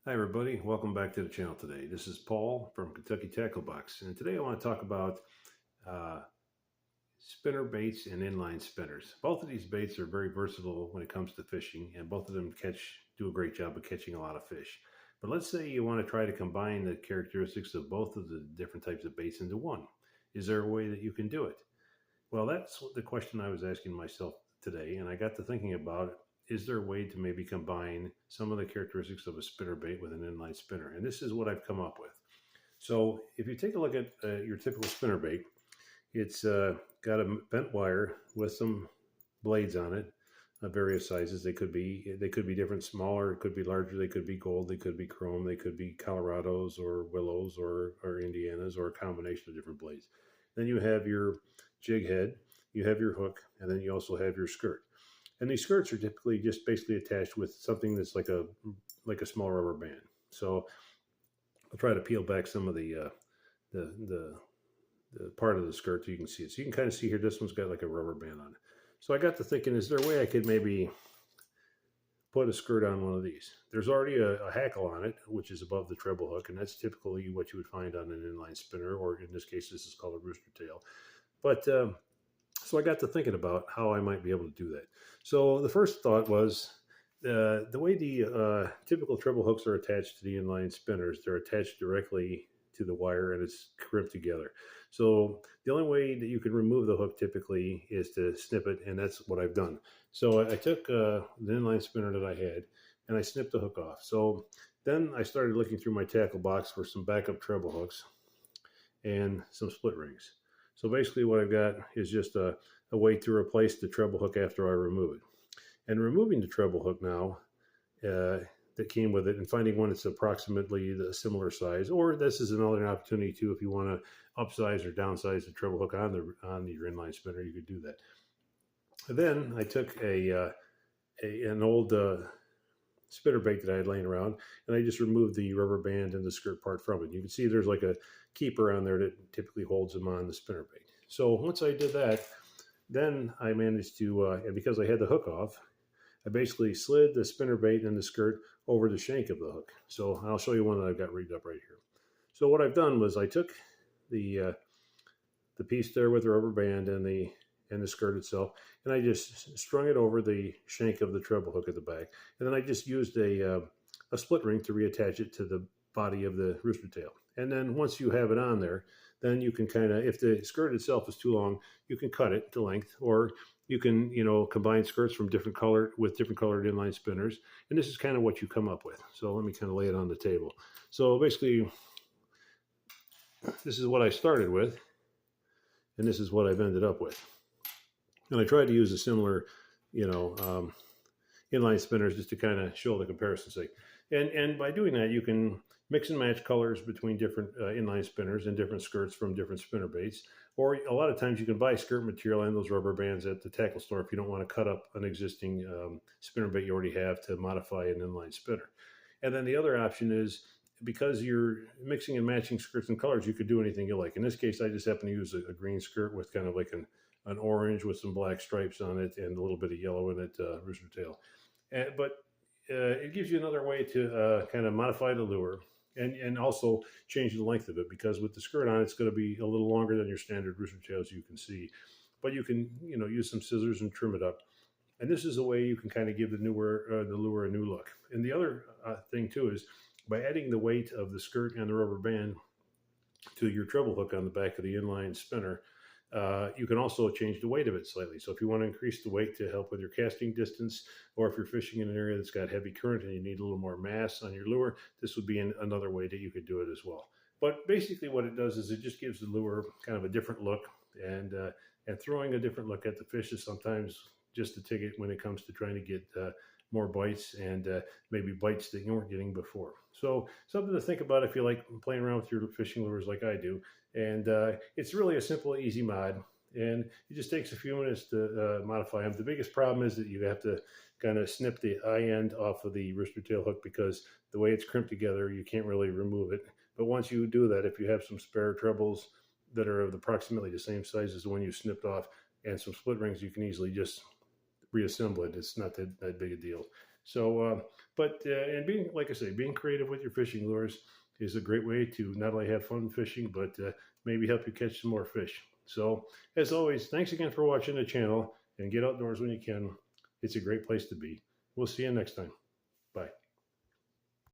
Hi everybody, welcome back to the channel today. This is Paul from Kentucky Tacklebox, and today I want to talk about uh, spinner baits and inline spinners. Both of these baits are very versatile when it comes to fishing, and both of them do a great job of catching a lot of fish. But let's say you want to try to combine the characteristics of both of the different types of baits into one. Is there a way that you can do it? Well, that's the question I was asking myself today, and I got to thinking about it. Is there a way to maybe combine some of the characteristics of a spinner bait with an inline spinner? And this is what I've come up with. So if you take a look at your typical spinner bait, it's got a bent wire with some blades on it of various sizes. They could be different, smaller, it could be larger, they could be gold, they could be chrome, they could be Colorados or willows or Indianas, or a combination of different blades. Then you have your jig head, you have your hook, and then you also have your skirt. And these skirts are typically just basically attached with something that's like a small rubber band. So I'll try to peel back some of the, the the part of the skirt so you can see it. So you can kind of see here, this one's got like a rubber band on it. So I got to thinking, is there a way I could maybe put a skirt on one of these? There's already a hackle on it, which is above the treble hook, and that's typically what you would find on an inline spinner, or in this case, this is called a rooster tail. But so I got to thinking about how I might be able to do that. So the first thought was the way the typical treble hooks are attached to the inline spinners, they're attached directly to the wire and it's crimped together. So the only way that you can remove the hook typically is to snip it, and that's what I've done. So I took the inline spinner that I had and I snipped the hook off. So then I started looking through my tackle box for some backup treble hooks and some split rings. So basically what I've got is just a way to replace the treble hook after I remove it. And removing the treble hook now that came with it, and finding one that's approximately the similar size, or this is another opportunity too, if you want to upsize or downsize the treble hook on your inline spinner, you could do that. And then I took an old spinner bait that I had laying around, and I just removed the rubber band and the skirt part from it. You can see there's like a keeper on there that typically holds them on the spinner bait. So once I did that, then I managed to, and because I had the hook off, I basically slid the spinner bait and the skirt over the shank of the hook. So I'll show you one that I've got rigged up right here. So what I've done was I took the piece there with the rubber band and the skirt itself, and I just strung it over the shank of the treble hook at the back, and then I just used a split ring to reattach it to the body of the rooster tail. And then once you have it on there, then you can kind of, if the skirt itself is too long, you can cut it to length, or you can, combine skirts from different colored inline spinners. And this is kind of what you come up with. So let me kind of lay it on the table. So basically, this is what I started with, and this is what I've ended up with. And I tried to use a similar, inline spinners just to kind of show the comparison sake. And by doing that, you can mix and match colors between different inline spinners and different skirts from different spinner baits. Or a lot of times you can buy skirt material and those rubber bands at the tackle store if you don't want to cut up an existing spinner bait you already have to modify an inline spinner. And then the other option is, because you're mixing and matching skirts and colors, you could do anything you like. In this case, I just happen to use a green skirt with kind of like an orange with some black stripes on it and a little bit of yellow in it, rooster tail. But it gives you another way to kind of modify the lure and also change the length of it, because with the skirt on, it's going to be a little longer than your standard rooster tails, you can see. But you can, use some scissors and trim it up. And this is a way you can kind of give the lure a new look. And the other thing too is, by adding the weight of the skirt and the rubber band to your treble hook on the back of the inline spinner, you can also change the weight of it slightly. So if you want to increase the weight to help with your casting distance, or if you're fishing in an area that's got heavy current and you need a little more mass on your lure, this would be another way that you could do it as well. But basically what it does is it just gives the lure kind of a different look, and throwing a different look at the fish is sometimes just a ticket when it comes to trying to get more bites, and maybe bites that you weren't getting before. So something to think about if you like playing around with your fishing lures like I do. And it's really a simple, easy mod, and it just takes a few minutes to modify them. The biggest problem is that you have to kind of snip the eye end off of the rooster tail hook, because the way it's crimped together, you can't really remove it. But once you do that, if you have some spare trebles that are of approximately the same size as the one you snipped off, and some split rings, you can easily just reassemble it. It's not that big a deal. So, and being, like I say, being creative with your fishing lures is a great way to not only have fun fishing, but maybe help you catch some more fish. So, as always, thanks again for watching the channel, and get outdoors when you can. It's a great place to be. We'll see you next time.